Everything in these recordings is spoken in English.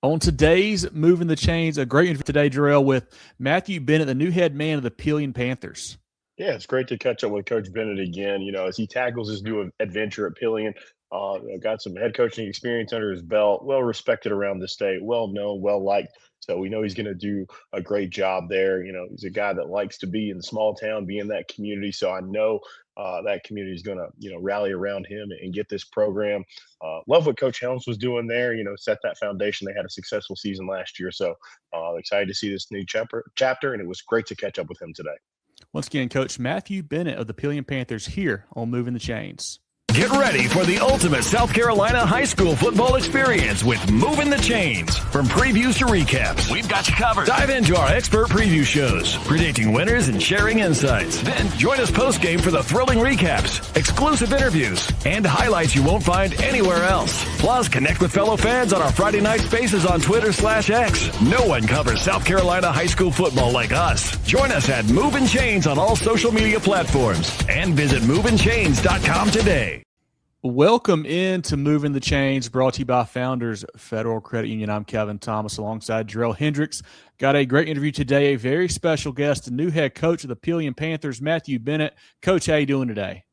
On today's Moving the Chains, a great interview today, Jerel, with Mathew Bennett, the new head man of the Pelion Panthers. Yeah, it's great to catch up with Coach Bennett again. As he tackles his new adventure at Pelion, got some head coaching experience under his belt, well respected around the state, well known, well liked. So we know he's going to do a great job there. He's a guy that likes to be in the small town, be in that community. So I know that community is going to, rally around him and get this program. Love what Coach Helms was doing there. Set that foundation. They had a successful season last year. So excited to see this new chapter, and it was great to catch up with him today. Once again, Coach Mathew Bennett of the Pelion Panthers here on Moving the Chains. Get ready for the ultimate South Carolina high school football experience with Movin The Chains. From previews to recaps, we've got you covered. Dive into our expert preview shows, predicting winners and sharing insights. Then join us post-game for the thrilling recaps, exclusive interviews, and highlights you won't find anywhere else. Plus, connect with fellow fans on our Friday night spaces on Twitter/X. No one covers South Carolina high school football like us. Join us at Movin Chains on all social media platforms and visit movinchains.com today. Welcome into Moving the Chains, brought to you by Founders Federal Credit Union. I'm Kevin Thomas alongside Jerel Hendricks. Got a great interview today, a very special guest, the new head coach of the Pelion Panthers, Mathew Bennett. Coach, how you doing today?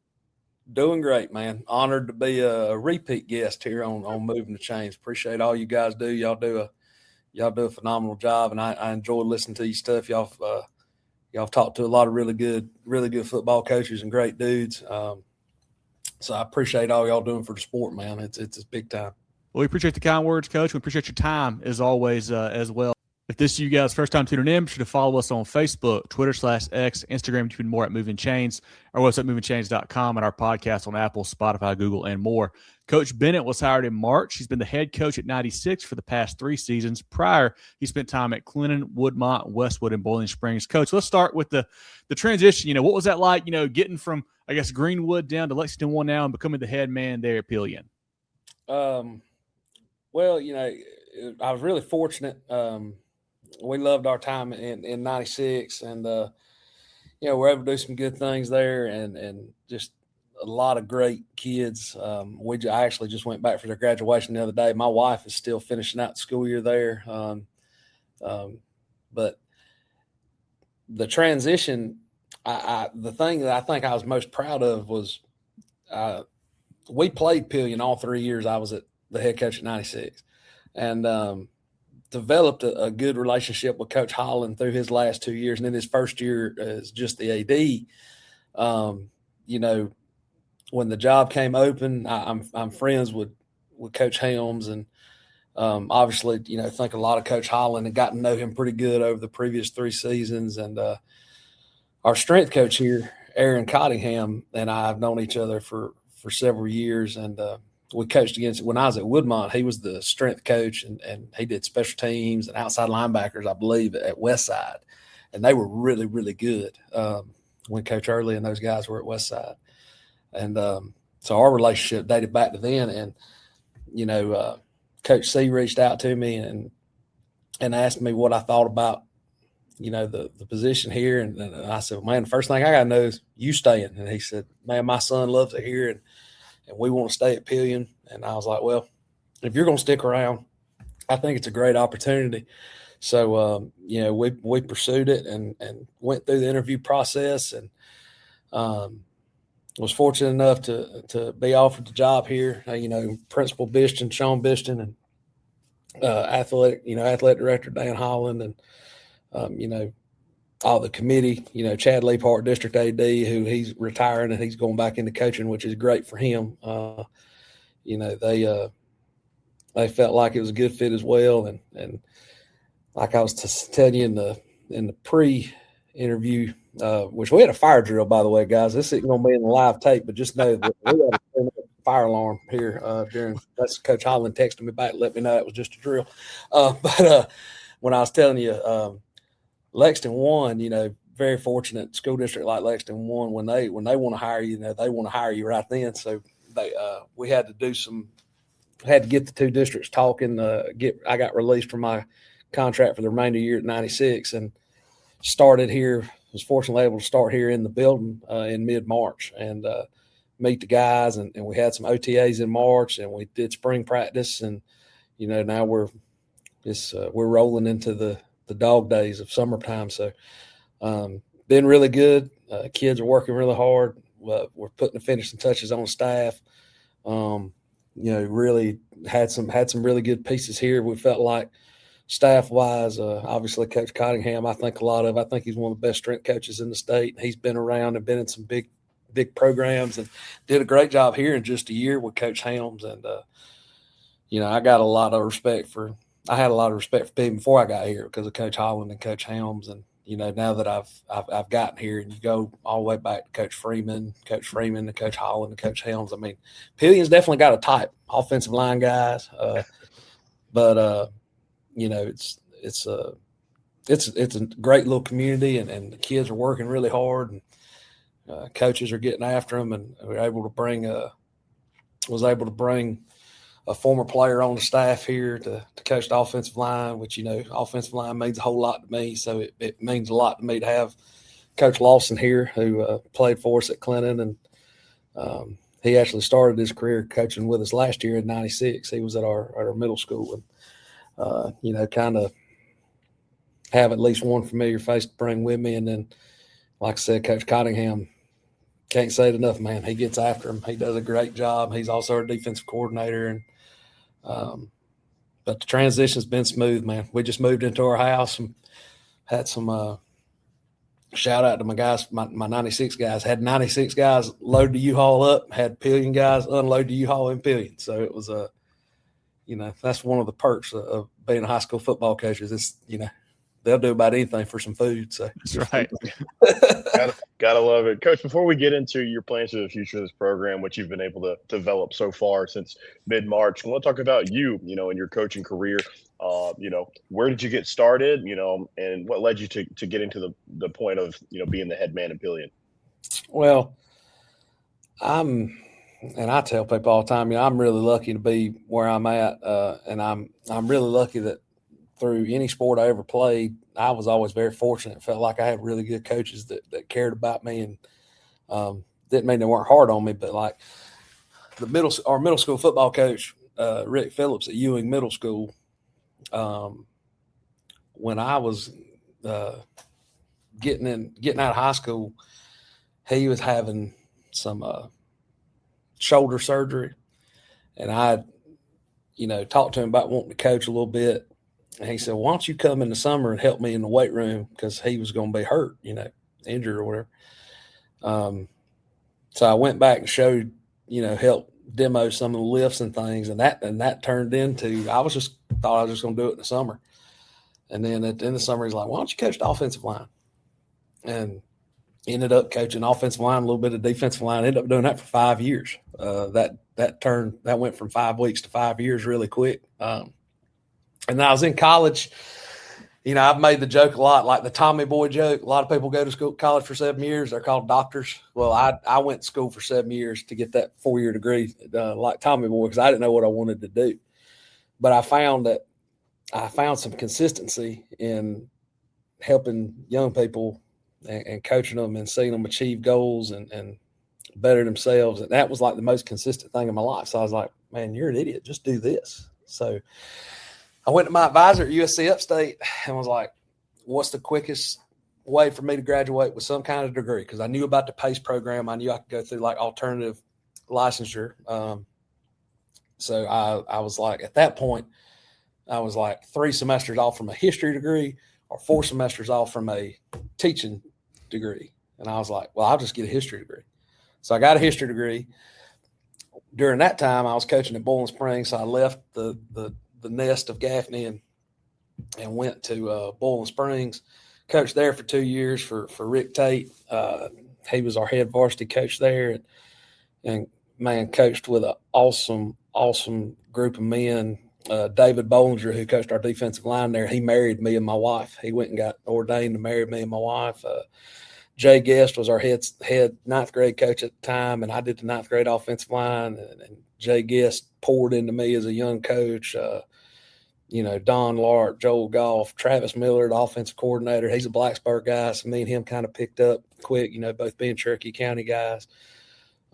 Doing great, man. Honored to be a repeat guest here on Moving the Chains. Appreciate all you guys do. Y'all do a phenomenal job, and I enjoy listening to your stuff. Y'all talked to a lot of really good football coaches and great dudes. So I appreciate all y'all doing for the sport, man. It's big time. Well, we appreciate the kind words, Coach. We appreciate your time as always as well. If this is you guys' first time tuning in, be sure to follow us on Facebook, Twitter/X, Instagram. You can more at Movin Chains, our website, movinchains.com, and our podcast on Apple, Spotify, Google, and more. Coach Bennett was hired in March. He's been the head coach at 96 for the past 3 seasons. Prior, he spent time at Clinton, Woodmont, Westwood, and Boiling Springs. Coach, let's start with the transition. What was that like, getting from, I guess, Greenwood down to Lexington 1 now and becoming the head man there at Pelion? Well, I was really fortunate. We loved our time in 96, and we're able to do some good things there, and just a lot of great kids. I actually just went back for their graduation the other day. My wife is still finishing out the school year there. But the transition, the thing that I think I was most proud of was we played Pelion all 3 years I was at the head coach at 96, and developed a good relationship with Coach Holland through his last 2 years. And then his first year as just the AD, when the job came open, I'm friends with Coach Helms, and obviously, think a lot of Coach Holland and got to know him pretty good over the previous 3 seasons. And our strength coach here, Aaron Cottingham, and I have known each other for several years. And we coached against, when I was at Woodmont, he was the strength coach, and he did special teams and outside linebackers, I believe, at Westside. And they were really, really good when Coach Early and those guys were at Westside. And so our relationship dated back to then. And, Coach C reached out to me and asked me what I thought about, the position here. And I said, well, man, the first thing I got to know is you staying. And he said, man, my son loves it here, and we want to stay at Pelion. And I was like, well, if you're going to stick around, I think it's a great opportunity. So, we pursued it and went through the interview process, and was fortunate enough to be offered the job here. Principal Bishton, Sean Bishton, and athletic director Dan Holland, and all the committee. Chad Leapart, district AD, who he's retiring and he's going back into coaching, which is great for him. They felt like it was a good fit as well, and like I was telling you in the pre-interview. Which we had a fire drill, by the way, guys. This isn't going to be in the live tape, but just know that we had a fire alarm here that's Coach Holland texted me back to let me know it was just a drill. But when I was telling you, Lexington 1, very fortunate school district like Lexington 1, when they want to hire you, they want to hire you right then. So we had to get the 2 districts talking. I got released from my contract for the remainder of the year at 96, and started here. Was fortunately able to start here in the building in mid-March and meet the guys, and we had some OTAs in March, and we did spring practice, and now we're we're rolling into the dog days of summertime. So been really good. Kids are working really hard. We're putting the finishing touches on staff. Really had some really good pieces here. We felt like staff-wise, obviously Coach Cottingham, I think he's one of the best strength coaches in the state. He's been around and been in some big programs and did a great job here in just a year with Coach Helms. And, I had a lot of respect for Pete before I got here because of Coach Holland and Coach Helms. And, now that I've gotten here and you go all the way back to Coach Freeman, and Coach Holland and Coach Helms. I mean, Pelion's definitely got a type, offensive line guys. But it's a great little community and the kids are working really hard and coaches are getting after them. And we were able to bring a former player on the staff here to coach the offensive line, which, offensive line means a whole lot to me. So it means a lot to me to have Coach Lawson here who played for us at Clinton. And he actually started his career coaching with us last year in '96. He was at our middle school. And, kind of have at least one familiar face to bring with me. And then, like I said, Coach Cottingham, can't say it enough, man. He gets after him. He does a great job. He's also our defensive coordinator. And but the transition's been smooth, man. We just moved into our house and had some shout out to my guys, my 96 guys. Had 96 guys load the U-Haul up, had Pelion guys unload the U-Haul in Pelion. So it was that's one of the perks of being a high school football coach is it's, they'll do about anything for some food. So that's right. Gotta love it. Coach, before we get into your plans for the future of this program, what you've been able to develop so far since mid-March, I want to talk about you, in your coaching career. Where did you get started, and what led you to getting to the point of, being the head man in Pelion? Well, and I tell people all the time, I'm really lucky to be where I'm at. And I'm really lucky that through any sport I ever played, I was always very fortunate. It felt like I had really good coaches that cared about me and didn't mean they weren't hard on me, but like our middle school football coach, Rick Phillips at Ewing Middle School, when I was getting out of high school, he was having some shoulder surgery, and I, talked to him about wanting to coach a little bit. And he said, why don't you come in the summer and help me in the weight room? Because he was going to be hurt, injured or whatever. So I went back and showed, helped demo some of the lifts and things. And that turned into, thought I was just going to do it in the summer. And then at the end of the summer, he's like, why don't you coach the offensive line? And ended up coaching offensive line, a little bit of defensive line, ended up doing that for 5 years. That went from 5 weeks to 5 years really quick. And I was in college, I've made the joke a lot, like the Tommy Boy joke. A lot of people go to college for 7 years. They're called doctors. Well, I went to school for 7 years to get that 4-year degree like Tommy Boy because I didn't know what I wanted to do. But I found some consistency in helping young people and coaching them and seeing them achieve goals and better themselves. And that was like the most consistent thing in my life. So I was like, man, you're an idiot. Just do this. So I went to my advisor at USC Upstate and was like, what's the quickest way for me to graduate with some kind of degree? Because I knew about the PACE program. I knew I could go through like alternative licensure. So I was like, at that point, I was like 3 semesters off from a history degree or 4 semesters off from a teaching degree. And I was like, well, I'll just get a history degree. So I got a history degree. During that time, I was coaching at Bowling Springs. So I left the nest of Gaffney and went to Bowling Springs, coached there for 2 years for Rick Tate. He was our head varsity coach there and man, coached with an awesome group of men. David Bollinger, who coached our defensive line there, he married me and my wife. He went and got ordained to marry me and my wife. Jay Guest was our head 9th grade coach at the time, and I did the 9th grade offensive line. And Jay Guest poured into me as a young coach. Don Lark, Joel Goff, Travis Miller, the offensive coordinator. He's a Blacksburg guy, so me and him kind of picked up quick, both being Cherokee County guys.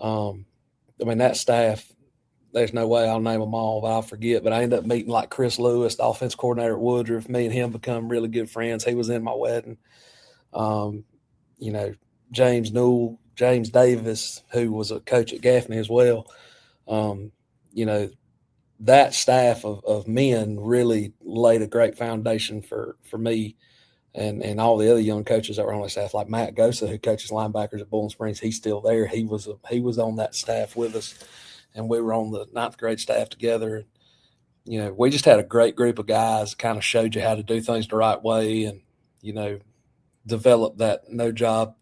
That staff there's no way I'll name them all, but I'll forget. But I ended up meeting like Chris Lewis, the offense coordinator at Woodruff. Me and him become really good friends. He was in my wedding. James Newell, James Davis, who was a coach at Gaffney as well. That staff of men really laid a great foundation for me and all the other young coaches that were on the staff, like Matt Gosa, who coaches linebackers at Bowling Springs. He's still there. He was on that staff with us, and we were on the 9th grade staff together. We just had a great group of guys, kind of showed you how to do things the right way and, develop that no job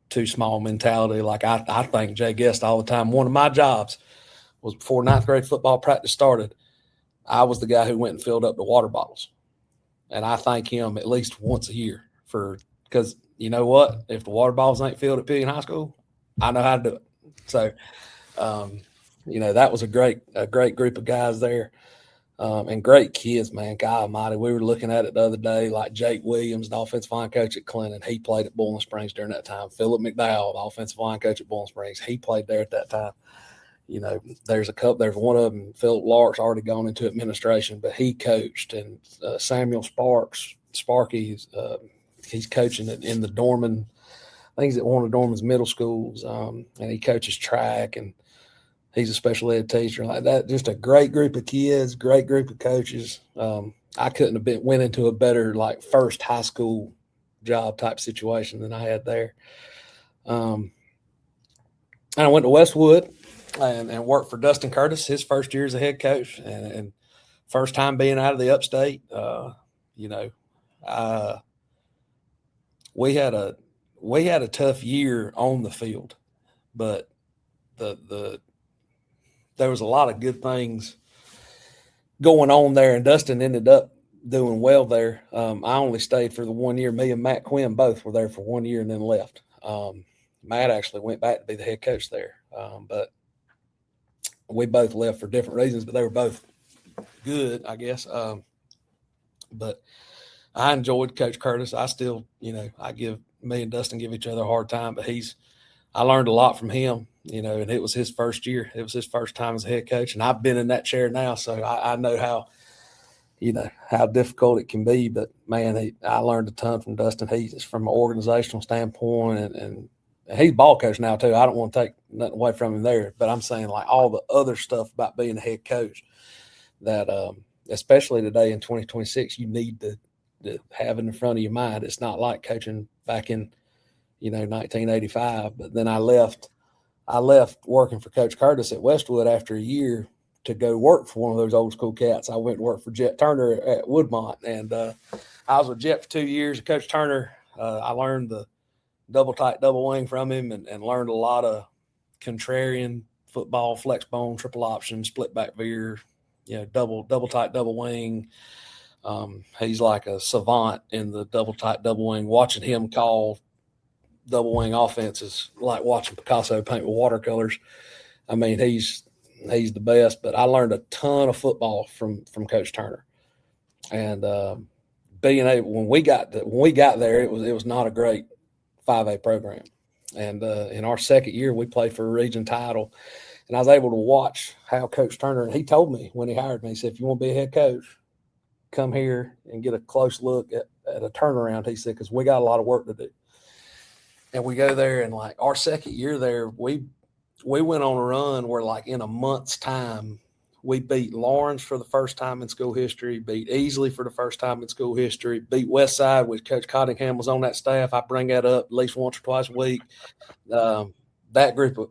too small mentality. Like I thank Jay Guest all the time. One of my jobs was before 9th grade football practice started, I was the guy who went and filled up the water bottles. And I thank him at least once a year because you know what? If the water bottles ain't filled at Pelion High School, I know how to do it. So, that was a great group of guys there. And great kids, man. God almighty. We were looking at it the other day, like Jake Williams, the offensive line coach at Clinton. He played at Bowling Springs during that time. Philip McDowell, the offensive line coach at Bowling Springs. He played there at that time. There's one of them, Philip Lark's already gone into administration, but he coached. And Samuel Sparky, he's coaching in the Dorman, I think he's at one of Dorman's middle schools, and he coaches track, and he's a special ed teacher like that. Just a great group of kids, great group of coaches. I couldn't have went into a better like first high school job type situation than I had there. And I went to Westwood and worked for Dustin Curtis his first year as a head coach, and first time being out of the upstate. We had a tough year on the field, but there was a lot of good things going on there, and Dustin ended up doing well there. I only stayed for the 1 year. Me and Matt Quinn both were there for 1 year and then left. Matt actually went back to be the head coach there, but we both left for different reasons, but they were both good, I guess. But I enjoyed Coach Curtis. I still, me and Dustin give each other a hard time, but I learned a lot from him, and it was his first year. It was his first time as a head coach, and I've been in that chair now, so I know how difficult it can be. But, man, I learned a ton from Dustin. He's from an organizational standpoint, and he's ball coach now too. I don't want to take nothing away from him there, but I'm saying like all the other stuff about being a head coach that especially today in 2026, you need to have it in front of your mind. It's not like coaching back in, 1985. But then I left working for Coach Curtis at Westwood after a year to go work for one of those old school cats. I went to work for Jet Turner at Woodmont, and I was with Jet for 2 years. Coach Turner, I learned the double tight, double wing from him, and learned a lot of contrarian football, flex bone, triple option, split back veer, double tight, double wing. He's like a savant in the double tight, double wing. Watching him call double wing offense is like watching Picasso paint with watercolors. I mean, he's the best, but I learned a ton of football from Coach Turner. And being able, when we got there, it was not a great 5A program. And in our second year, we played for a region title, and I was able to watch how Coach Turner, and he told me when he hired me, he said, if you want to be a head coach, come here and get a close look at a turnaround. He said, because we got a lot of work to do. And we go there, and like our second year there, we went on a run where like in a month's time, we beat Lawrence for the first time in school history, beat Easley for the first time in school history, beat Westside, which Coach Cottingham was on that staff. I bring that up at least once or twice a week. That group of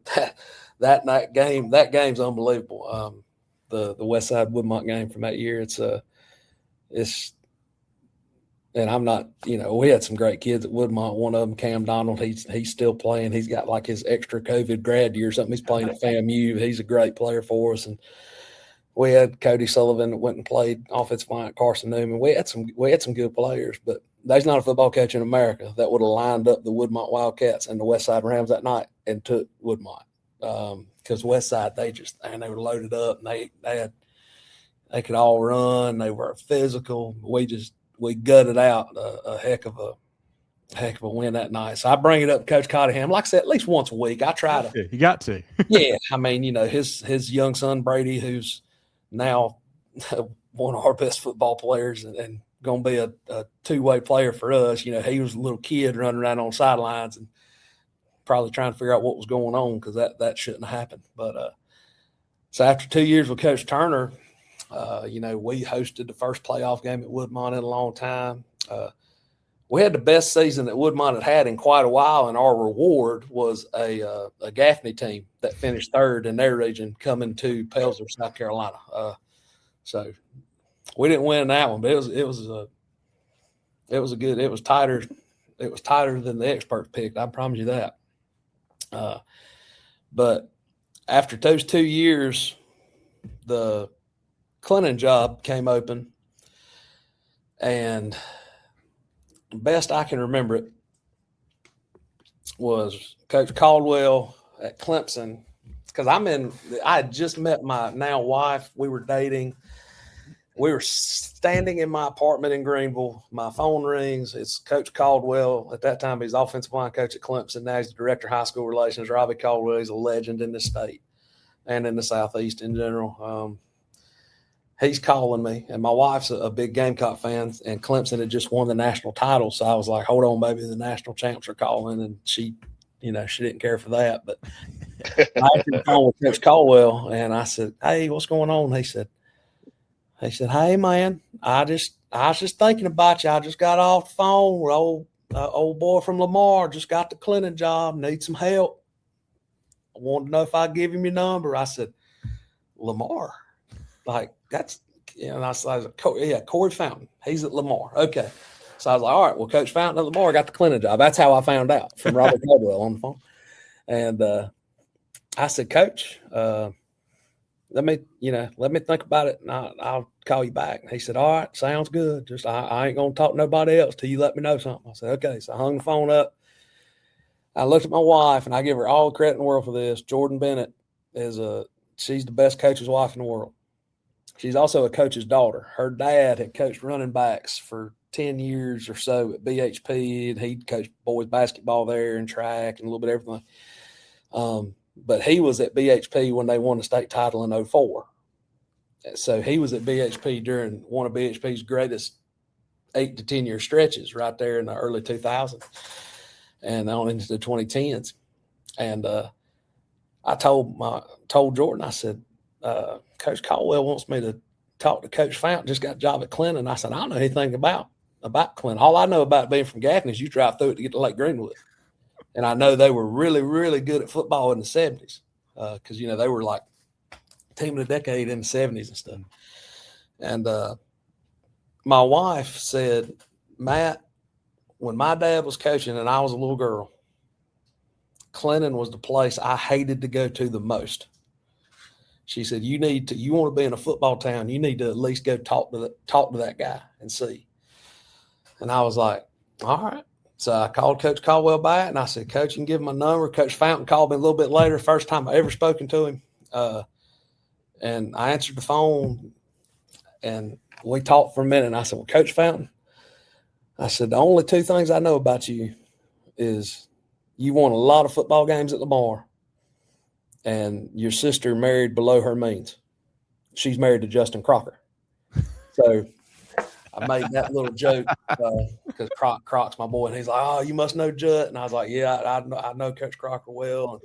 that game's unbelievable. The Westside Woodmont game from that year, it's and I'm not, we had some great kids at Woodmont. One of them, Cam Donald, he's still playing. He's got like his extra COVID grad year or something. He's playing at FAMU. He's a great player for us. And we had Cody Sullivan that went and played offensive line at Carson Newman. We had some good players, but there's not a football coach in America that would have lined up the Woodmont Wildcats and the Westside Rams that night and took Woodmont. Because Westside, they were loaded up, and they could all run. They were physical. We gutted out a heck of heck of a win that night. So I bring it up to Coach Cottingham. Like I said, at least once a week. I try to. You got to. Yeah. I mean, his young son, Brady, who's now one of our best football players and going to be a two-way player for us. He was a little kid running around on sidelines and probably trying to figure out what was going on because that shouldn't have happened. But so after 2 years with Coach Turner, we hosted the first playoff game at Woodmont in a long time. We had the best season that Woodmont had in quite a while, and our reward was a Gaffney team that finished third in their region coming to Pelzer, South Carolina. So we didn't win that one, but it was tighter than the experts picked. I promise you that. But after those 2 years, the Clinton job came open, and best I can remember it was Coach Caldwell at Clemson, because I had just met my now wife. We were dating. We were standing in my apartment in Greenville. My phone rings. It's Coach Caldwell. At that time, he's offensive line coach at Clemson. Now he's the director of high school relations. Robbie Caldwell, he's a legend in the state and in the Southeast in general. He's calling me, and my wife's a big Gamecock fan, and Clemson had just won the national title. So I was like, hold on, baby, the national champs are calling. And she didn't care for that. But I answered the phone with Coach Caldwell, and I said, hey, what's going on? He said, hey, man, I was just thinking about you. I just got off the phone with old boy from Lamar, just got the Clinton job, need some help. I wanted to know if I'd give him your number. I said, Lamar? Like, that's, and I was like, yeah, Corey Fountain. He's at Lamar. Okay. So I was like, all right, well, Coach Fountain at Lamar got the Clinton job. That's how I found out from Robert Caldwell on the phone. And I said, Coach, let me think about it, and I'll call you back. And he said, all right, sounds good. Just I ain't going to talk to nobody else till you let me know something. I said, okay. So I hung the phone up. I looked at my wife, and I give her all the credit in the world for this. Jordan Bennett she's the best coach's wife in the world. She's also a coach's daughter. Her dad had coached running backs for 10 years or so at BHP, and he'd coached boys basketball there and track and a little bit of everything. But he was at BHP when they won the state title in 2004. So he was at BHP during one of BHP's greatest 8 to 10 year stretches right there in the early 2000s and on into the 2010s. And I told Jordan, I said, Coach Caldwell wants me to talk to Coach Fountain, just got a job at Clinton. I said, I don't know anything about Clinton. All I know about being from Gaffney is you drive through it to get to Lake Greenwood. And I know they were really, really good at football in the 70s because, they were like team of the decade in the 70s and stuff. And my wife said, Matt, when my dad was coaching and I was a little girl, Clinton was the place I hated to go to the most. She said, you want to be in a football town, you need to at least go talk to that guy and see. And I was like, all right. So I called Coach Caldwell back, and I said, Coach, you can give him my number. Coach Fountain called me a little bit later, first time I ever spoken to him. And I answered the phone, and we talked for a minute. And I said, well, Coach Fountain, I said, the only 2 things I know about you is you won a lot of football games at Lamar, and your sister married below her means. She's married to Justin Crocker. So I made that little joke because Croc's my boy, and he's like, oh, you must know Jut. And I was like, yeah, I know Coach Crocker well. And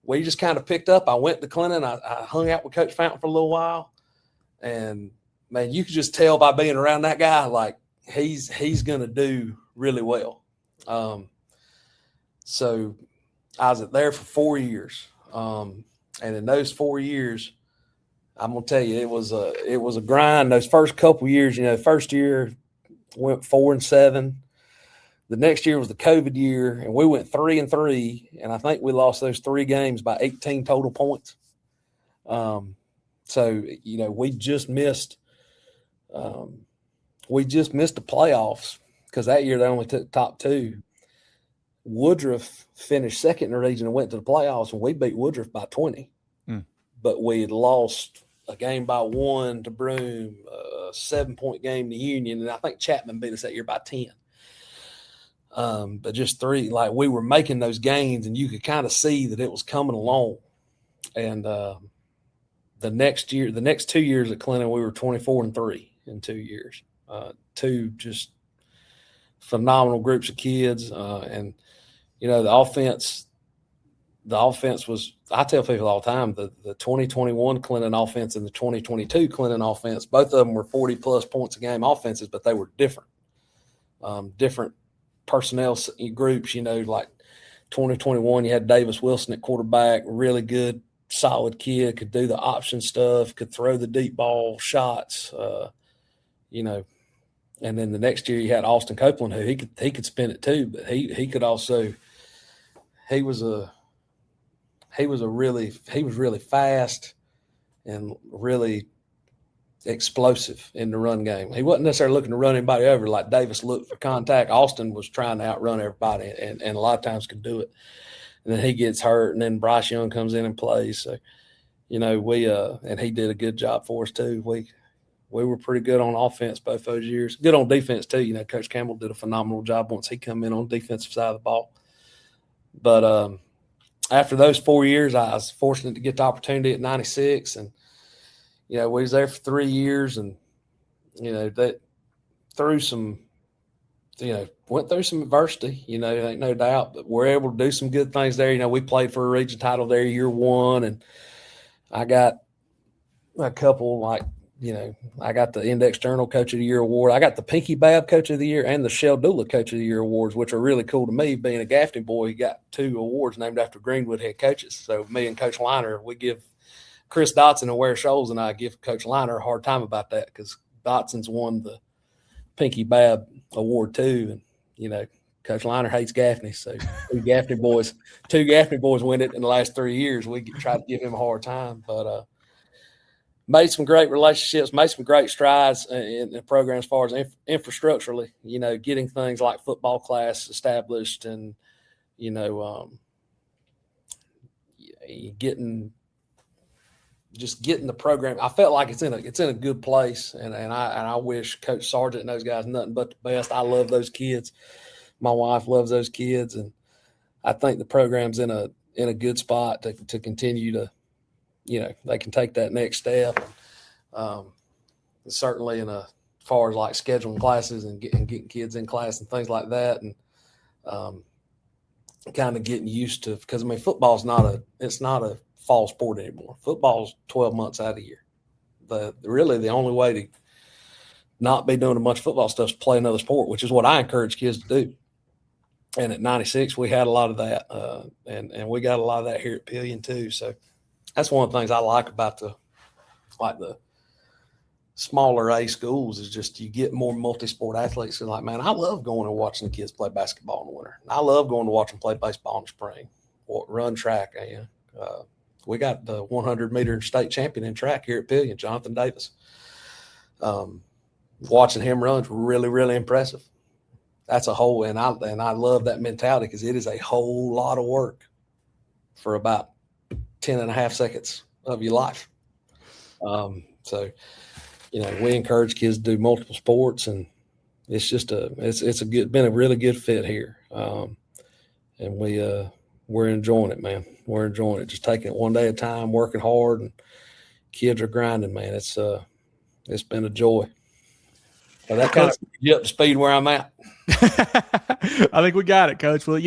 we just kind of picked up. I went to Clinton. I hung out with Coach Fountain for a little while. And, man, you could just tell by being around that guy, like, he's going to do really well. So I was there for 4 years. And in those 4 years, I'm going to tell you, it was a grind. Those first couple of years, first year went 4-7. The next year was the COVID year, and we went 3-3. And I think we lost those 3 games by 18 total points. So, we just missed the playoffs because that year they only took the top 2. Woodruff finished second in the region and went to the playoffs, and we beat Woodruff by 20. But we had lost a game by 1 to Broome, a 7-point game to Union, and I think Chapman beat us that year by 10. But just three, like we were making those gains and you could kind of see that it was coming along. And the next 2 years at Clinton, we were 24-3 in 2 years. Two just phenomenal groups of kids. And, the offense was, I tell people all the time, the 2021 Clinton offense and the 2022 Clinton offense, both of them were 40-plus points a game offenses, but they were different. Different personnel groups, like 2021, you had Davis Wilson at quarterback, really good, solid kid, could do the option stuff, could throw the deep ball shots, and then the next year you had Austin Copeland, who he could spin it too, but he could also, he was really fast and really explosive in the run game. He wasn't necessarily looking to run anybody over like Davis looked for contact. Austin was trying to outrun everybody and a lot of times could do it. And then he gets hurt, and then Bryce Young comes in and plays. So, we and he did a good job for us too. We were pretty good on offense both those years. Good on defense too. Coach Campbell did a phenomenal job once he come in on the defensive side of the ball. But after those 4 years, I was fortunate to get the opportunity at 96, and we was there for 3 years, and that through some, went through some adversity. Ain't no doubt, but we're able to do some good things there. We played for a region title there year one, and I got a couple I got the Index Journal Coach of the Year award. I got the Pinky Babb Coach of the Year and the Shell Doula Coach of the Year awards, which are really cool to me. Being a Gaffney boy, he got 2 awards named after Greenwood head coaches. So me and Coach Liner, we give Chris Dotson and Ware Scholes and I give Coach Liner a hard time about that because Dotson's won the Pinky Babb award too. And, Coach Liner hates Gaffney. So two Gaffney boys win it in the last 3 years. We try to give him a hard time, but made some great relationships, made some great strides in the program as far as infrastructurally, getting things like football class established and, getting the program. I felt like it's in a good place. And I wish Coach Sargent and those guys nothing but the best. I love those kids. My wife loves those kids. And I think the program's in a good spot to continue to, they can take that next step. Certainly as far as like scheduling classes and getting kids in class and things like that. And kind of getting used to, because football's not a fall sport anymore. Football's 12 months out of the year. Really the only way to not be doing a bunch of football stuff is play another sport, which is what I encourage kids to do. And at 96, we had a lot of that. And we got a lot of that here at Pelion too. So that's one of the things I like about the smaller A schools is just you get more multi-sport athletes. And like, man, I love going and watching the kids play basketball in the winter. I love going to watch them play baseball in the spring or run track. We got the 100-meter state champion in track here at Pelion, Jonathan Davis. Watching him run is really, really impressive. That's a whole, and I love that mentality because it is a whole lot of work for about 10 and a half seconds of your life. So, we encourage kids to do multiple sports, and it's just been a really good fit here. And we're enjoying it, man. We're enjoying it. Just taking it one day at a time, working hard, and kids are grinding, man. It's been a joy. So that kind of gets you up to speed where I'm at. I think we got it, Coach. Well,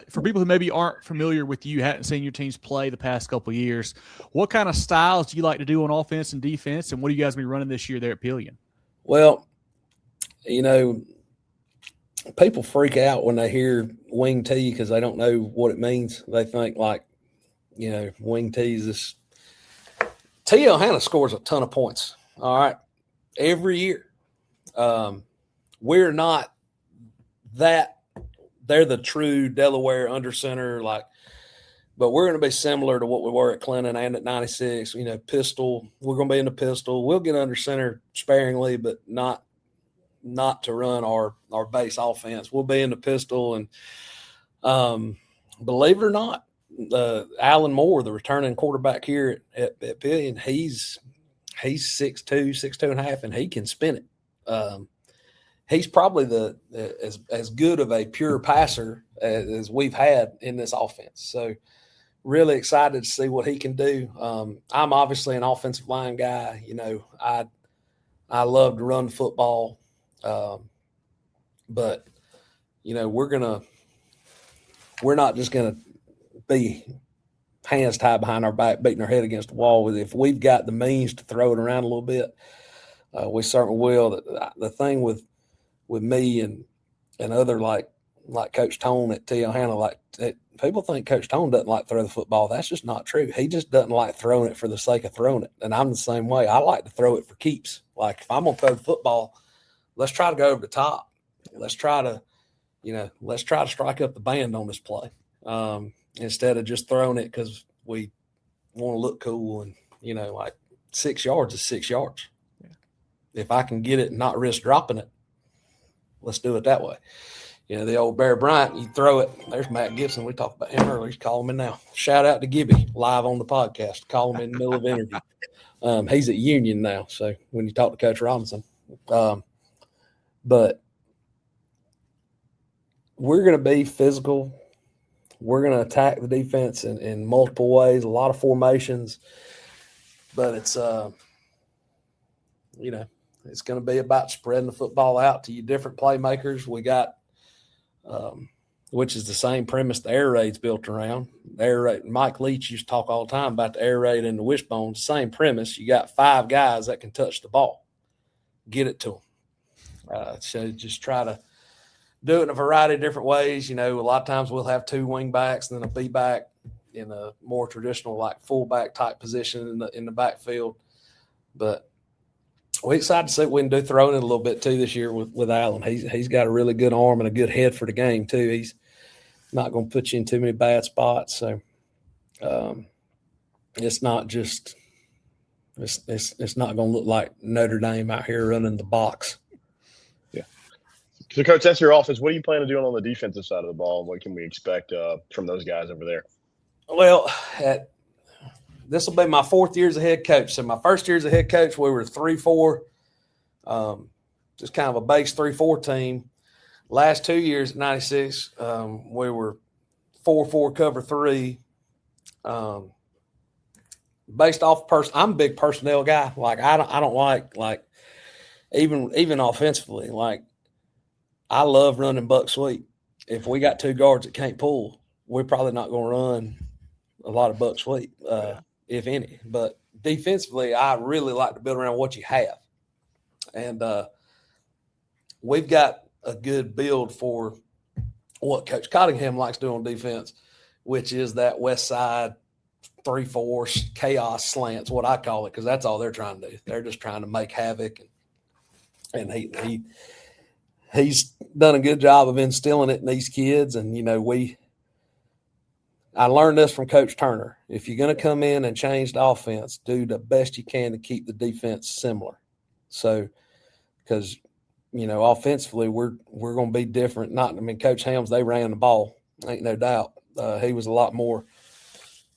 for people who maybe aren't familiar with you, hadn't seen your teams play the past couple of years, what kind of styles do you like to do on offense and defense, and what are you guys going to be running this year there at Pelion? Well, people freak out when they hear wing T because they don't know what it means. They think wing T is this. T.L. Hanna scores a ton of points, all right, every year. We're not that they're the true Delaware under center, but we're going to be similar to what we were at Clinton and at 96, pistol. We're going to be in the pistol. We'll get under center sparingly, but not to run our base offense. We'll be in the pistol. And believe it or not, Alan Moore, the returning quarterback here at Pelion, he's 6'2", 6'2.5", and he can spin it. he's probably as good of a pure passer as we've had in this offense. So really excited to see what he can do. I'm obviously an offensive line guy. You know, I love to run football, but you know, we're not just gonna be hands tied behind our back, beating our head against the wall. If we've got the means to throw it around a little bit, we certainly will. The thing with me and other like Coach Tone at Tijuana, people think Coach Tone doesn't like to throw the football. That's just not true. He just doesn't like throwing it for the sake of throwing it. And I'm the same way. I like to throw it for keeps. Like if I'm going to throw the football, let's try to go over the top. Let's try to strike up the band on this play instead of just throwing it because we want to look cool. And, you know, like 6 yards is 6 yards. Yeah. If I can get it and not risk dropping it, let's do it that way. You know, the old Bear Bryant, you throw it. There's Matt Gibson. We talked about him earlier. He's calling me now. Shout out to Gibby, live on the podcast. Call him in the middle of interview. He's at Union now, so when you talk to Coach Robinson. But we're going to be physical. We're going to attack the defense in multiple ways, a lot of formations. But it's, you know, it's going to be about spreading the football out to you different playmakers. We got, which is the same premise the air raid's built around. The air raid, Mike Leach used to talk all the time about the air raid and the wishbone. Same premise. You got 5 guys that can touch the ball. Get it to them. So just try to do it in a variety of different ways. You know, a lot of times we'll have 2 wing backs and then a B back in a more traditional like fullback type position in the backfield. But we're excited to see what we can do throwing it a little bit too this year with Allen. He's got a really good arm and a good head for the game too. He's not going to put you in too many bad spots. So it's not just it's not going to look like Notre Dame out here running the box. Yeah. So, Coach, that's your offense. What are you planning on doing on the defensive side of the ball? And what can we expect from those guys over there? Well, this will be my 4th year as a head coach. So my first year as a head coach, we were 3-4, just kind of a base 3-4 team. Last 2 years at 96, we were 4-4 cover 3. Based off I'm a big personnel guy. Like I don't like even offensively. Like I love running buck sweep. If we got 2 guards that can't pull, we're probably not going to run a lot of buck sweep. If any. But defensively, I really like to build around what you have. And we've got a good build for what Coach Cottingham likes to do on defense, which is that west side 3-4 chaos slants, what I call it, because that's all they're trying to do. They're just trying to make havoc. And he's done a good job of instilling it in these kids. And, you know, I learned this from Coach Turner. If you're going to come in and change the offense, do the best you can to keep the defense similar. So, because, you know, offensively, we're going to be different. Coach Helms, they ran the ball, ain't no doubt. He was a lot more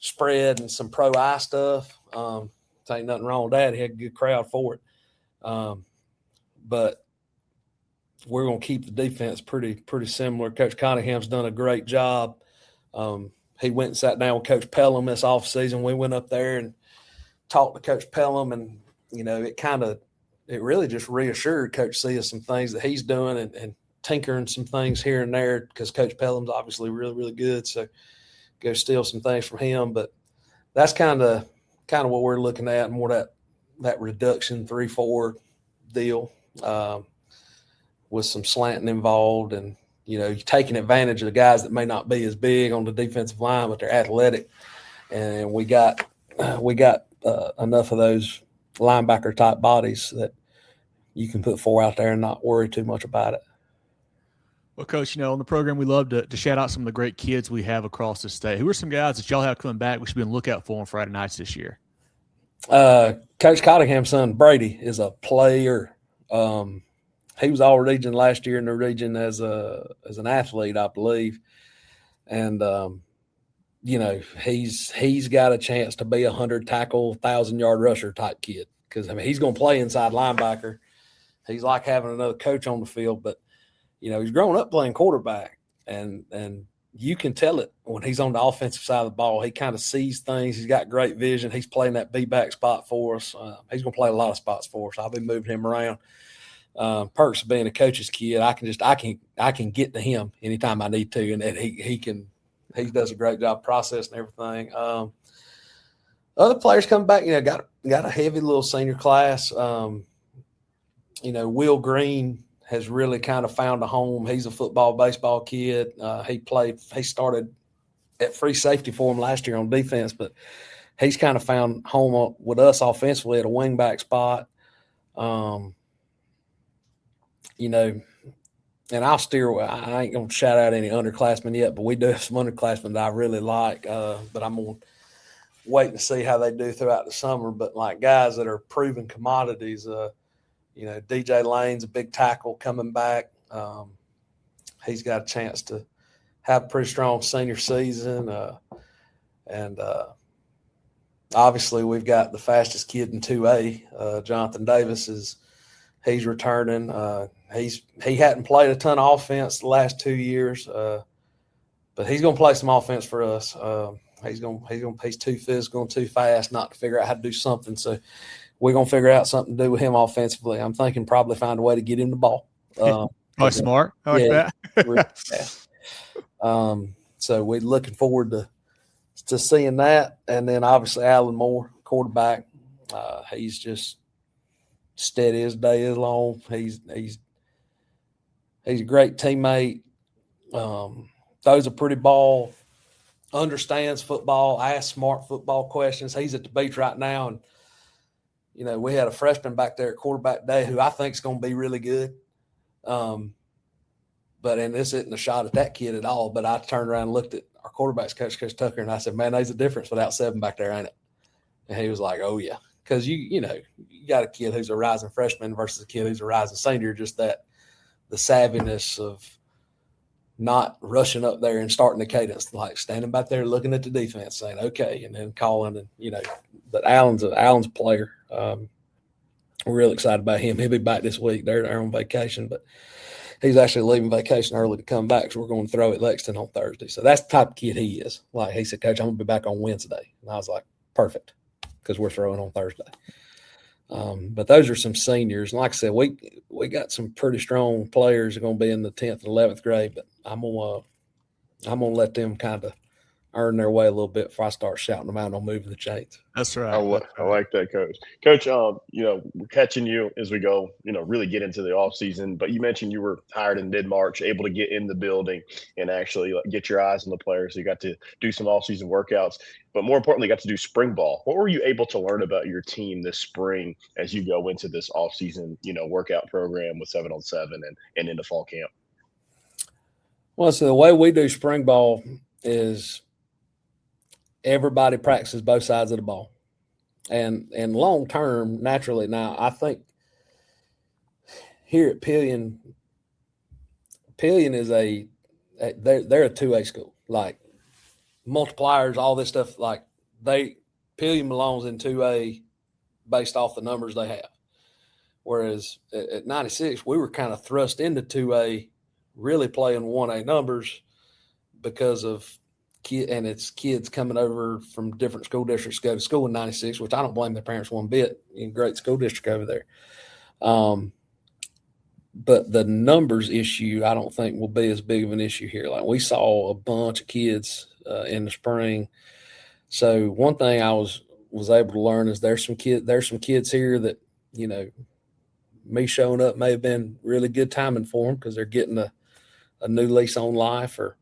spread and some pro eye stuff. Ain't nothing wrong with that. He had a good crowd for it. But we're going to keep the defense pretty similar. Coach Cunningham's done a great job. He went and sat down with Coach Pelham this offseason. We went up there and talked to Coach Pelham, and, you know, it really just reassured Coach C of some things that he's doing and tinkering some things here and there because Coach Pelham's obviously really, really good. So go steal some things from him. But that's kind of what we're looking at, more that reduction 3-4 deal with some slanting involved and, you know, you're taking advantage of the guys that may not be as big on the defensive line, but they're athletic. And we got enough of those linebacker type bodies that you can put 4 out there and not worry too much about it. Well, Coach, you know, on the program, we love to shout out some of the great kids we have across the state. Who are some guys that y'all have coming back we should be on the lookout for on Friday nights this year? Coach Cottingham's son, Brady, is a player. He was all region last year in the region as an athlete, I believe. And, you know, he's got a chance to be 100 tackle, 1,000-yard rusher type kid because, I mean, he's going to play inside linebacker. He's like having another coach on the field, but, he's grown up playing quarterback, and you can tell it when he's on the offensive side of the ball. He kind of sees things. He's got great vision. He's playing that B-back spot for us. He's going to play a lot of spots for us. I'll be moving him around. Perks of being a coach's kid, I can get to him anytime I need to, and he does a great job processing everything. Other players come back, got a heavy little senior class. Will Green has really kind of found a home. He's a football, baseball kid. He started at free safety for him last year on defense, but he's kind of found home with us offensively at a wingback spot. And I ain't going to shout out any underclassmen yet, but we do have some underclassmen that I really like. But I'm going to wait to see how they do throughout the summer. But like guys that are proven commodities, DJ Lane's a big tackle coming back. He's got a chance to have a pretty strong senior season. And obviously we've got the fastest kid in 2A. Jonathan Davis he's returning. He hadn't played a ton of offense the last 2 years, but he's going to play some offense for us. He's too physical and too fast not to figure out how to do something. So we're going to figure out something to do with him offensively. I'm thinking probably find a way to get him the ball. Smart. I like that. So we're looking forward to seeing that. And then obviously Alan Moore, quarterback. He's just steady as day is long. He's a great teammate. Throws a pretty ball, understands football, asks smart football questions. He's at the beach right now, and we had a freshman back there at quarterback day who I think is going to be really good. And this isn't a shot at that kid at all. But I turned around and looked at our quarterbacks coach, Coach Tucker, and I said, "Man, there's a difference without 7 back there, ain't it?" And he was like, "Oh yeah." Because you got a kid who's a rising freshman versus a kid who's a rising senior, just that the savviness of not rushing up there and starting the cadence, like standing back there looking at the defense, saying okay, and then calling, and But Allen's a player. We're real excited about him. He'll be back this week. They're on vacation, but he's actually leaving vacation early to come back, so we're going to throw at Lexington on Thursday. So that's the type of kid he is. Like he said, "Coach, I'm going to be back on Wednesday," and I was like, "Perfect." Because we're throwing on Thursday. But those are some seniors. And like I said, we got some pretty strong players who are going to be in the 10th and 11th grade, but I'm going to let them kind of earn their way a little bit before I start shouting them out on Moving the Chains. That's right. I like that, Coach. Coach, we're catching you as we go, really get into the off season. But you mentioned you were hired in mid-March, able to get in the building and actually get your eyes on the players. So you got to do some off-season workouts, but more importantly, got to do spring ball. What were you able to learn about your team this spring as you go into this off-season, workout program with 7-on-7 and into fall camp? Well, so the way we do spring ball is everybody practices both sides of the ball. And long term, naturally, now I think here at Pelion is they're a 2A school. Like multipliers, all this stuff, like Pelion belongs in 2A based off the numbers they have. Whereas at 96, we were kind of thrust into 2A, really playing 1A numbers because of it's kids coming over from different school districts to go to school in 96, which I don't blame their parents one bit. Great school district over there. But the numbers issue, I don't think will be as big of an issue here. Like we saw a bunch of kids in the spring. So one thing I was able to learn is there's some kids here that, me showing up may have been really good timing for them because they're getting a new lease on life or,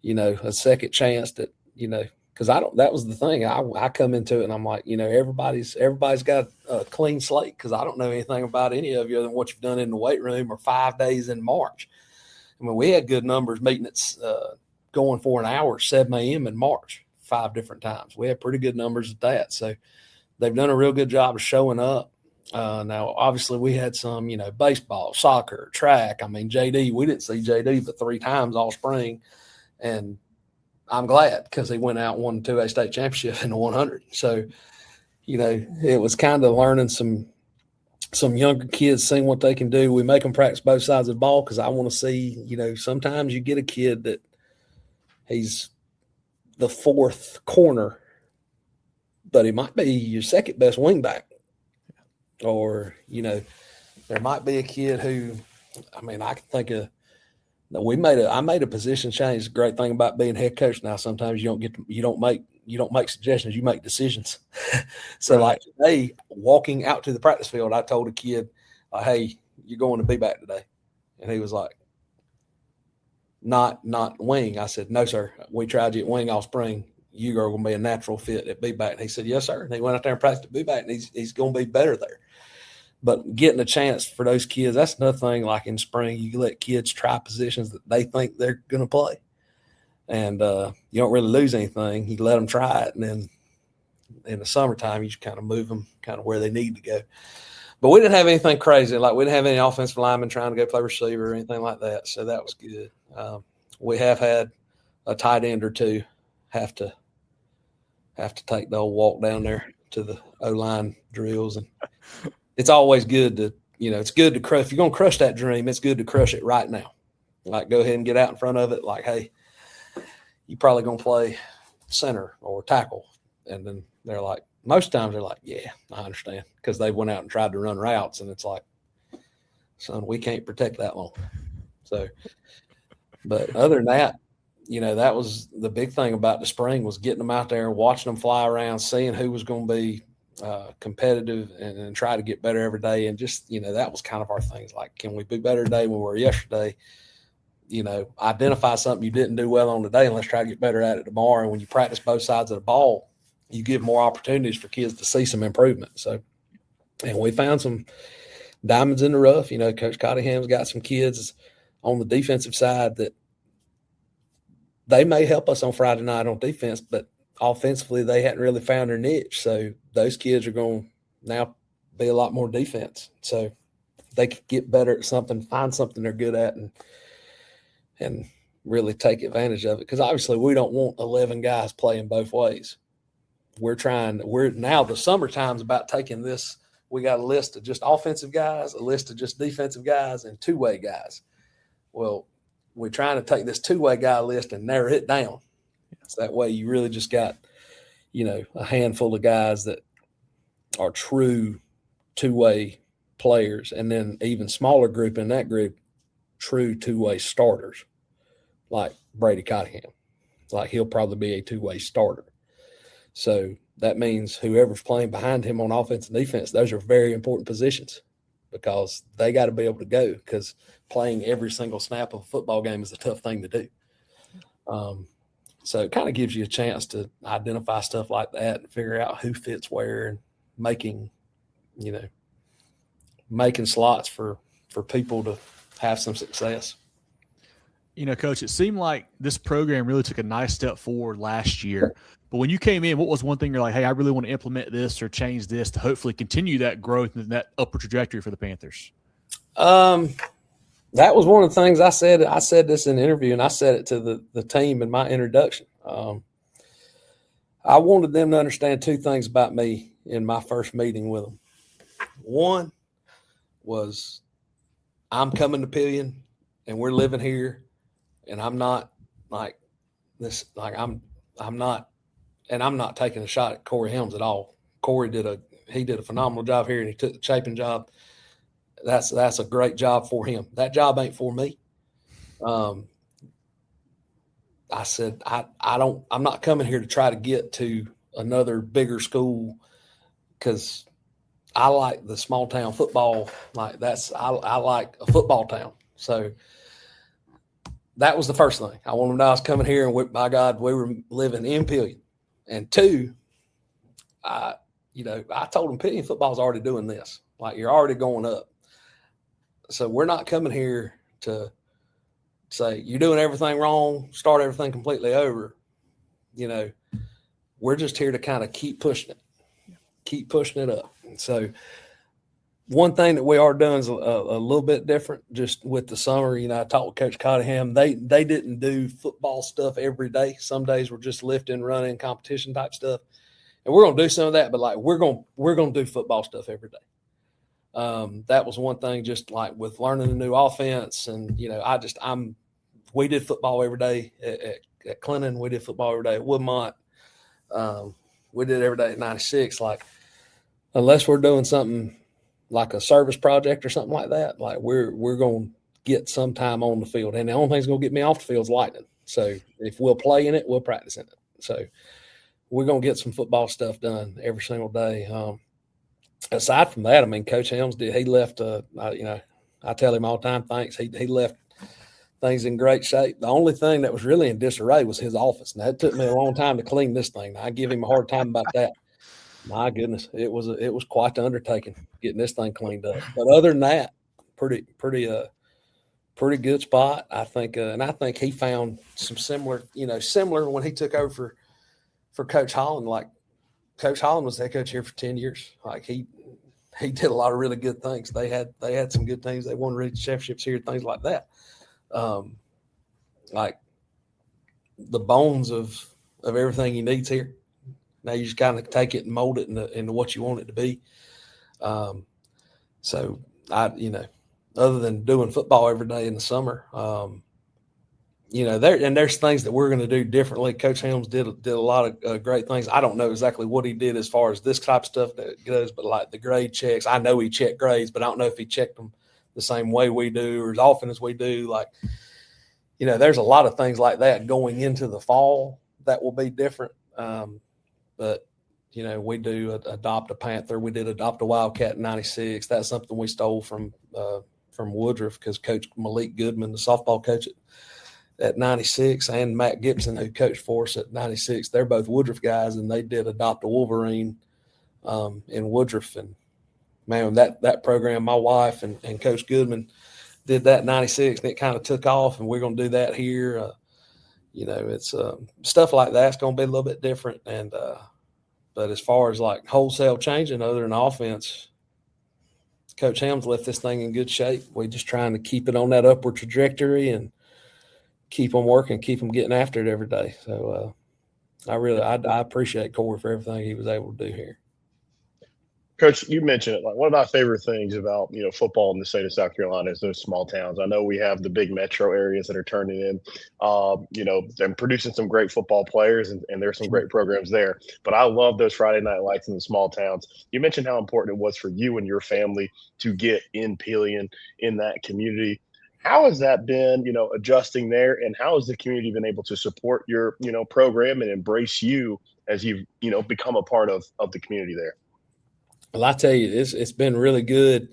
a second chance that, because that was the thing. I come into it and I'm like, everybody's got a clean slate because I don't know anything about any of you other than what you've done in the weight room or 5 days in March. I mean, we had good numbers meeting at going for an hour, 7 a.m. in March, 5 different times. We had pretty good numbers at that. So they've done a real good job of showing up. Now, obviously, we had some, baseball, soccer, track. I mean, JD, we didn't see JD but 3 times all spring. And I'm glad because he went out and won the 2A state championship in the 100. So, it was kind of learning some some younger kids seeing what they can do. We make them practice both sides of the ball because I want to see, sometimes you get a kid that he's the fourth corner, but he might be your second best wing back. Or, there might be a kid who, I can think of, I made a position change. The great thing about being head coach now, sometimes you don't make suggestions, you make decisions. So right. Like today, walking out to the practice field, I told a kid, hey, you're going to be back today. And he was like, not wing. I said, no, sir. We tried you at wing all spring. You are going to be a natural fit at B-back. And he said, yes, sir. And he went out there and practiced at B-back, and he's going to be better there. But getting a chance for those kids, that's another thing. Like in spring, you let kids try positions that they think they're going to play. And you don't really lose anything. You let them try it. And then in the summertime, you just kind of move them kind of where they need to go. But we didn't have anything crazy. Like we didn't have any offensive linemen trying to go play receiver or anything like that. So that was good. We have had a tight end or two have to take the old walk down there to the O-line drills. And it's always good to, it's good to crush. If you're going to crush that dream, it's good to crush it right now. Like go ahead and get out in front of it. Like, hey, you probably going to play center or tackle. And then they're like, most times they're like, yeah, I understand. Because they went out and tried to run routes. And it's like, son, we can't protect that long. So, but other than that, that was the big thing about the spring was getting them out there, watching them fly around, seeing who was going to be competitive and try to get better every day. And just, that was kind of our things. Like, can we be better today when we were yesterday? Identify something you didn't do well on today and let's try to get better at it tomorrow. And when you practice both sides of the ball, you give more opportunities for kids to see some improvement. So, and we found some diamonds in the rough. Coach Cottingham's got some kids on the defensive side that they may help us on Friday night on defense, but offensively they hadn't really found their niche. So those kids are going to now be a lot more defense. So they could get better at something, find something they're good at and really take advantage of it. Because obviously we don't want 11 guys playing both ways. We're now the summertime's about taking this. We got a list of just offensive guys, a list of just defensive guys, and two-way guys. Well, we're trying to take this two-way guy list and narrow it down. So that way you really just got, a handful of guys that are true two-way players, and then even smaller group in that group, true two-way starters, like Brady Cottingham. Like he'll probably be a two-way starter. So that means whoever's playing behind him on offense and defense, those are very important positions because they got to be able to go because playing every single snap of a football game is a tough thing to do. So it kind of gives you a chance to identify stuff like that and figure out who fits where and making slots for people to have some success. Coach, it seemed like this program really took a nice step forward last year. But when you came in, what was one thing you're like, hey, I really want to implement this or change this to hopefully continue that growth and that upward trajectory for the Panthers? That was one of the things I said. I said this in an interview, and I said it to the team in my introduction. I wanted them to understand two things about me in my first meeting with them. One was I'm coming to Pelion, and we're living here, and I'm not like this. Like I'm not, and I'm not taking a shot at Corey Helms at all. Corey did a phenomenal job here, and he took the Chapin job. That's a great job for him. That job ain't for me. I said, I'm not coming here to try to get to another bigger school because I like the small town football. Like I like a football town. So that was the first thing. I wanted to know I was coming here and by God, we were living in Pelion. And two, I told them Pelion football's already doing this. Like you're already going up. So we're not coming here to say you're doing everything wrong, start everything completely over. We're just here to kind of keep pushing it up. So one thing that we are doing is a little bit different just with the summer. I talked with Coach Cottingham. They didn't do football stuff every day. Some days we're just lifting, running, competition type stuff. And we're going to do some of that, but like we're going to do football stuff every day. That was one thing, just like with learning a new offense. And, you know, we did football every day at Clinton. We did football every day at Woodmont. We did it every day at 96. Like, unless we're doing something like a service project or something like that, like we're going to get some time on the field. And the only thing that's going to get me off the field is lightning. So if we'll play in it, we'll practice in it. So we're going to get some football stuff done every single day. Aside from that, I mean, Coach Helms he left, you know, I tell him all the time, thanks. He left things in great shape. The only thing that was really in disarray was his office. And that took me a long time to clean this thing. I give him a hard time about that. My goodness, it was quite the undertaking getting this thing cleaned up. But other than that, pretty good spot, I think. And I think he found some similar when he took over for Coach Holland. Like, Coach Holland was head coach here for 10 years. Like, he did a lot of really good things. They had some good things. They won region championships here, things like that. Like the bones of everything he needs here. Now you just kind of take it and mold it into what you want it to be. So other than doing football every day in the summer, there's things that we're going to do differently. Coach Helms did a lot of great things. I don't know exactly what he did as far as this type of stuff that goes, but like the grade checks, I know he checked grades, but I don't know if he checked them the same way we do or as often as we do. Like, you know, there's a lot of things like that going into the fall that will be different. But, you know, we do adopt a Panther. We did adopt a Wildcat in 96. That's something we stole from Woodruff because Coach Malik Goodman, the softball coach at 96, and Matt Gibson, who coached for us at 96, they're both Woodruff guys, and they did adopt a Wolverine in Woodruff. And, man, that program, my wife and Coach Goodman did that in 96, and it kind of took off, and we're going to do that here. You know, it's stuff like that's going to be a little bit different. And but as far as like wholesale changing other than offense, Coach Helms left this thing in good shape. We're just trying to keep it on that upward trajectory and keep them working, keep them getting after it every day. So I appreciate Corey for everything he was able to do here. Coach, you mentioned it. Like, one of my favorite things about, you know, football in the state of South Carolina is those small towns. I know we have the big metro areas that are turning in, you know, and producing some great football players, and there's some great programs there. But I love those Friday night lights in the small towns. You mentioned how important it was for you and your family to get in Pelion, in that community. How has that been, you know, adjusting there, and how has the community been able to support your, you know, program and embrace you as you've, you know, become a part of the community there? Well, I tell you, it's been really good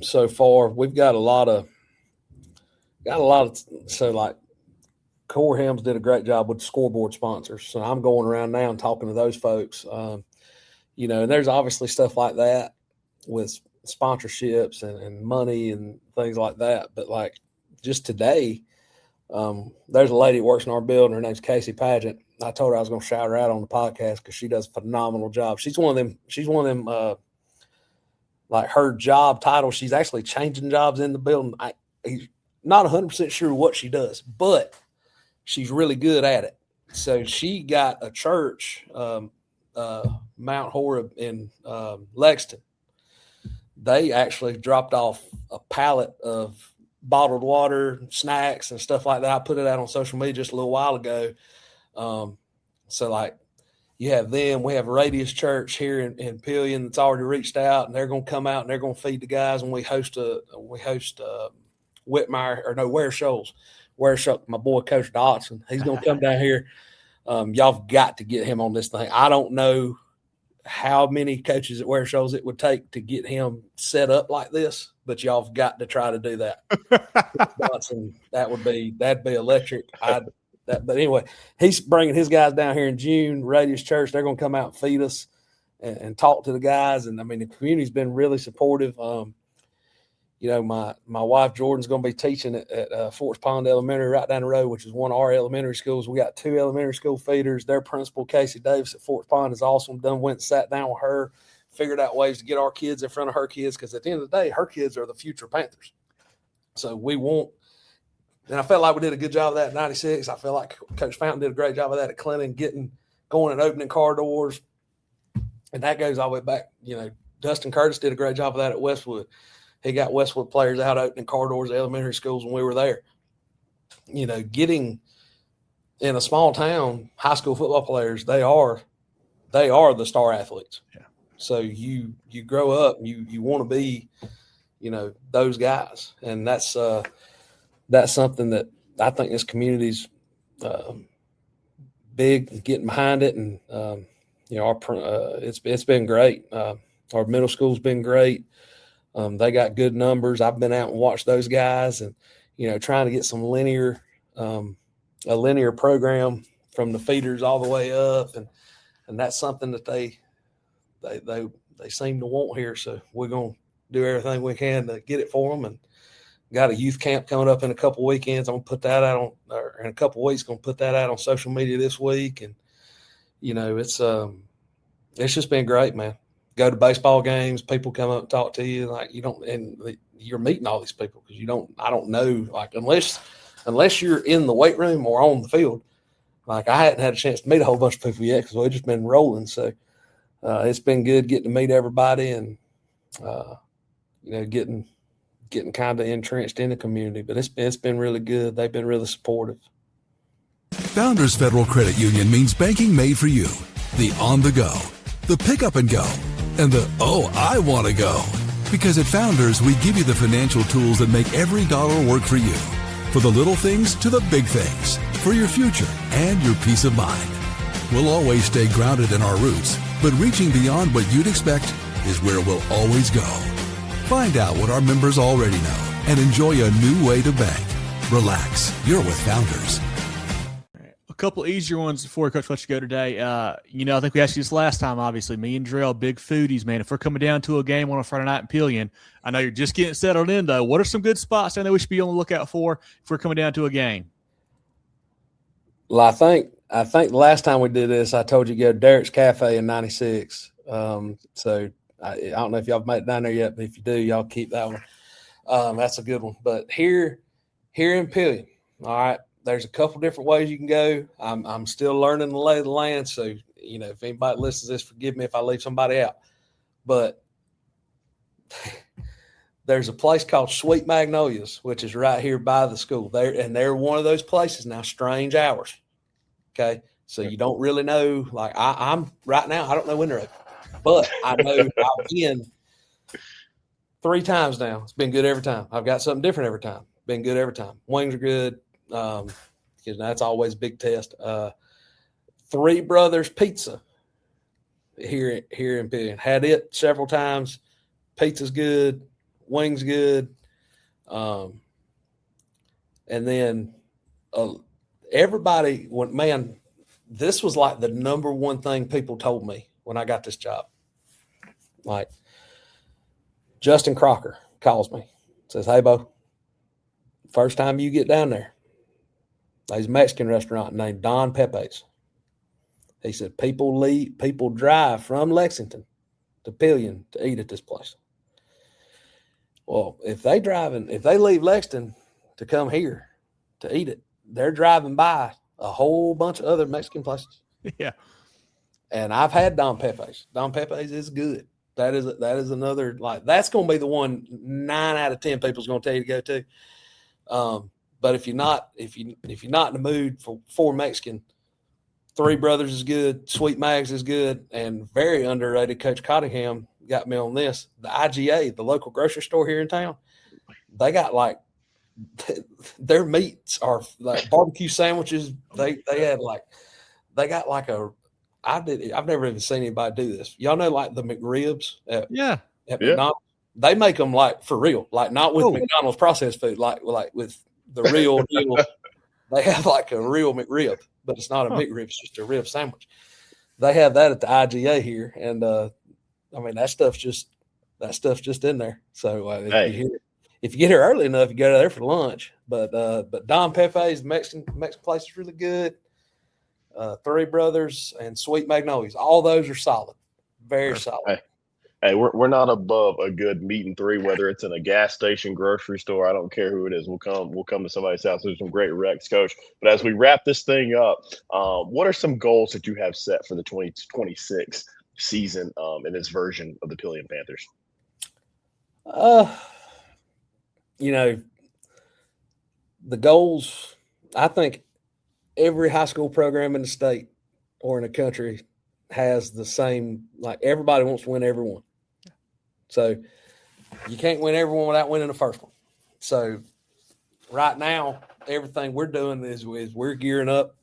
so far. We've got a lot of so like Corey Helms did a great job with the scoreboard sponsors. So I'm going around now and talking to those folks. You know, and there's obviously stuff like that with sponsorships and money and things like that. But like just today, there's a lady that works in our building. Her name's Casey Pageant. I told her I was going to shout her out on the podcast because she does a phenomenal job. She's one of them, like her job title. She's actually changing jobs in the building. He's not 100% sure what she does, but she's really good at it. So she got a church, Mount Horeb in Lexington. They actually dropped off a pallet of bottled water, snacks, and stuff like that. I put it out on social media just a little while ago. So like you have them, we have a Radius Church here in Pelion that's already reached out, and they're going to come out and they're going to feed the guys. And we host Ware Shoals, my boy Coach Dotson. He's going to come down here. Y'all have got to get him on this thing. I don't know how many coaches at Ware Shoals it would take to get him set up like this, but y'all have got to try to do that. Dotson, that'd be electric. But anyway, he's bringing his guys down here in June. Radius Church, they're going to come out and feed us and talk to the guys. And I mean, the community's been really supportive. You know, my wife Jordan's going to be teaching at Forts Pond Elementary right down the road, which is one of our elementary schools. We got 2 elementary school feeders. Their principal, Casey Davis at Forts Pond, is awesome. Went and sat down with her, figured out ways to get our kids in front of her kids, because at the end of the day, her kids are the future Panthers. So we want. And I felt like we did a good job of that at 96. I feel like Coach Fountain did a great job of that at Clinton, going and opening car doors. And that goes all the way back, you know, Justin Curtis did a great job of that at Westwood. He got Westwood players out opening car doors at elementary schools when we were there. You know, getting in a small town, high school football players, they are the star athletes. Yeah. So you grow up, you want to be, you know, those guys. And that's something that I think this community's big, getting behind it. And, you know, it's been great. Our middle school's been great. They got good numbers. I've been out and watched those guys, and, you know, trying to get some a linear program from the feeders all the way up. And that's something that they seem to want here. So we're going to do everything we can to get it for them. And got a youth camp coming up in a couple of weekends. I'm going to put that out or in a couple of weeks, going to put that out on social media this week. And, you know, it's just been great, man. Go to baseball games, people come up and talk to you, like you're meeting all these people because I don't know, like, unless you're in the weight room or on the field. Like, I hadn't had a chance to meet a whole bunch of people yet because we've just been rolling. So it's been good getting to meet everybody and, you know, getting kind of entrenched in the community. But it's been really good. They've been really supportive. Founders Federal Credit Union means banking made for you. The on the go, the pick up and go, and the I want to go. Because at Founders, we give you the financial tools that make every dollar work for you. For the little things to the big things. For your future and your peace of mind. We'll always stay grounded in our roots, but reaching beyond what you'd expect is where we'll always go. Find out what our members already know and enjoy a new way to bank. Relax. You're with Founders. A couple easier ones before Coach let you go today. You know, I think we asked you this last time, obviously. Me and Jerel, big foodies, man. If we're coming down to a game on a Friday night in Pelion, I know you're just getting settled in, though. What are some good spots I know we should be on the lookout for if we're coming down to a game? Well, I think the last time we did this, I told you to go to Derek's Cafe in 96. So I don't know if y'all have made it down there yet, but if you do, y'all keep that one. That's a good one. But here in Pelion, all right, there's a couple different ways you can go. I'm still learning the lay of the land. So, you know, if anybody listens to this, forgive me if I leave somebody out. But there's a place called Sweet Magnolias, which is right here by the school. They're one of those places now, strange hours. Okay. So you don't really know, like I'm right now, I don't know when they're open. But I know I've been 3 times now. It's been good every time. I've got something different every time. Been good every time. Wings are good. Because that's always a big test. Three Brothers Pizza here in Pelion. Had it several times. Pizza's good. Wings good. And then everybody went, man, this was like the number one thing people told me when I got this job. Like, Justin Crocker calls me, says, "Hey, Bo, first time you get down there, there's a Mexican restaurant named Don Pepe's." He said, people drive from Lexington to Pelion to eat at this place. Well, if they leave Lexington to come here to eat it, they're driving by a whole bunch of other Mexican places. Yeah. And I've had Don Pepe's. Don Pepe's is good. That is another, like, that's going to be the one 9 out of 10 people's going to tell you to go to. But if you're not in the mood for Mexican, Three Brothers is good. Sweet Mags is good, and very underrated. Coach Cottingham got me on this. The IGA, the local grocery store here in town, they got like their meats are like barbecue sandwiches. They got like I've never even seen anybody do this. Y'all know, like the McRibs at McDonald's. They make them like for real, like not with McDonald's processed food, like with the real deal. They have like a real McRib, but it's not a McRib; it's just a rib sandwich. They have that at the IGA here, and I mean that stuff's just in there. So if you get here early enough, you go there for lunch. But Don Pepe's Mexican place is really good. Three Brothers and Sweet Magnolias, all those are solid, very solid. Hey, we're not above a good meat and three, whether it's in a gas station, grocery store. I don't care who it is. We'll come to somebody's house. There's some great recs, Coach. But as we wrap this thing up, what are some goals that you have set for the 2026 season in this version of the Pelion Panthers? The goals, I think every high school program in the state or in the country has the same, like everybody wants to win every one. So you can't win every one without winning the first one. So right now, everything we're doing is we're gearing up.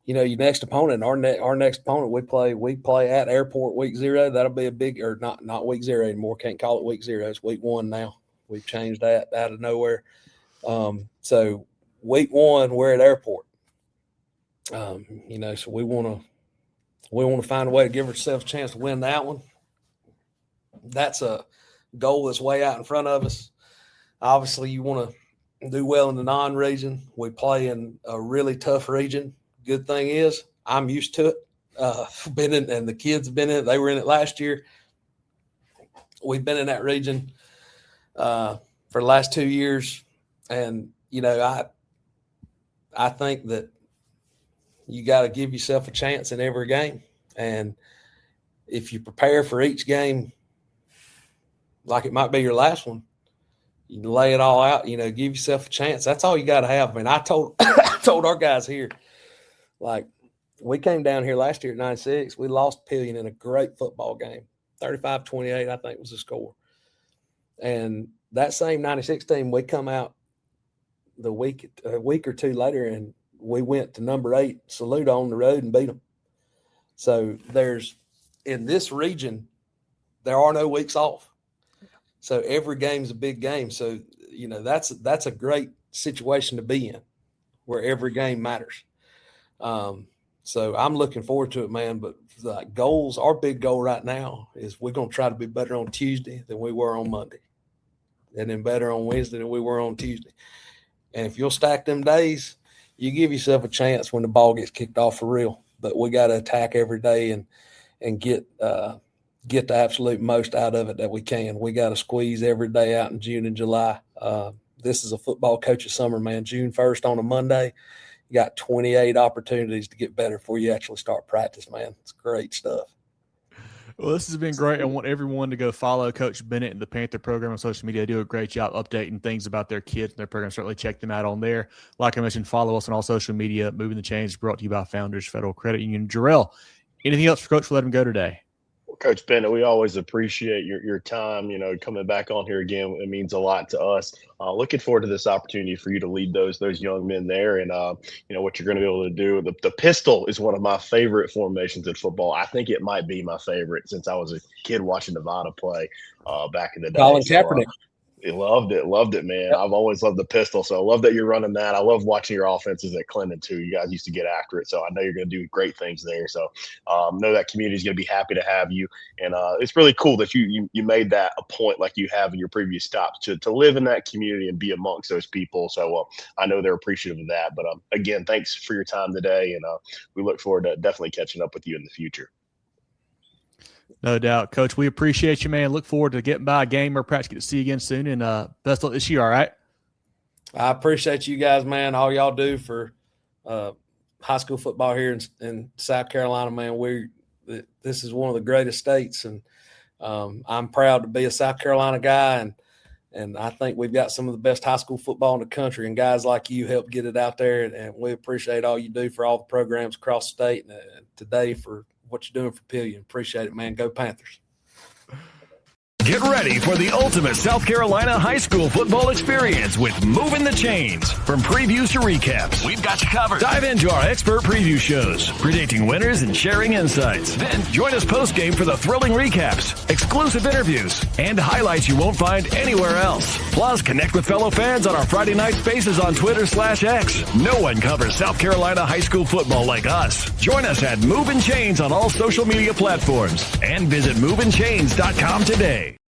Your next opponent, our next opponent, we play at Airport week 0. That'll be a big, or not week 0 anymore. Can't call it week 0. It's week 1 now. We've changed that out of nowhere. So week 1, we're at Airport. So we want to find a way to give ourselves a chance to win that one. That's a goal that's way out in front of us. Obviously, you want to do well in the non-region. We play in a really tough region. Good thing is I'm used to it. Been in, and the kids have been in it. They were in it last year. We've been in that region for the last 2 years. And, I think that you got to give yourself a chance in every game. And if you prepare for each game like it might be your last one, you lay it all out, give yourself a chance. That's all you got to have. I mean, I told our guys here, like, we came down here last year at 96. We lost Pelion in a great football game. 35-28, I think was the score. And that same 96 team, we come out a week or two later, and we went to number 8, Saluda on the road, and beat them. So in this region, there are no weeks off. So every game's a big game. So, that's a great situation to be in, where every game matters. So I'm looking forward to it, man. But goals, our big goal right now is we're going to try to be better on Tuesday than we were on Monday, and then better on Wednesday than we were on Tuesday. And if you'll stack them days, you give yourself a chance when the ball gets kicked off for real. But we got to attack every day and get the absolute most out of it that we can. We got to squeeze every day out in June and July. This is a football coach's summer, man. June 1st on a Monday, you got 28 opportunities to get better before you actually start practice, man. It's great stuff. Well, this has been great. I want everyone to go follow Coach Bennett and the Panther program on social media. They do a great job updating things about their kids and their program. Certainly check them out on there. Like I mentioned, follow us on all social media. Moving the Chains brought to you by Founders Federal Credit Union. Jerel, anything else for Coach to let him go today? Coach Bennett, we always appreciate your time, coming back on here again. It means a lot to us. Looking forward to this opportunity for you to lead those young men there, and what you're going to be able to do. The pistol is one of my favorite formations in football. I think it might be my favorite since I was a kid watching Nevada play back in the day. Colin Kaepernick. Loved it, man. Yep. I've always loved the pistol, so I love that you're running that. I love watching your offenses at Clinton too. You guys used to get after it, so I know you're going to do great things there. So know that community is going to be happy to have you, and it's really cool that you made that a point like you have in your previous stops to live in that community and be amongst those people. So I know they're appreciative of that. But again, thanks for your time today, and we look forward to definitely catching up with you in the future. No doubt, Coach. We appreciate you, man. Look forward to getting by a game or perhaps get to see you again soon. And best of luck this year, all right? I appreciate you guys, man. All y'all do for high school football here in South Carolina, man. This is one of the greatest states, and I'm proud to be a South Carolina guy. And I think we've got some of the best high school football in the country, and guys like you help get it out there. And we appreciate all you do for all the programs across the state, and today for what you're doing for Pelion. Appreciate it, man. Go Panthers. Get ready for the ultimate South Carolina high school football experience with Movin The Chains. From previews to recaps, we've got you covered. Dive into our expert preview shows, predicting winners and sharing insights. Then join us post-game for the thrilling recaps, exclusive interviews, and highlights you won't find anywhere else. Plus, connect with fellow fans on our Friday night spaces on Twitter/X. No one covers South Carolina high school football like us. Join us at Movin Chains on all social media platforms and visit movinchains.com today.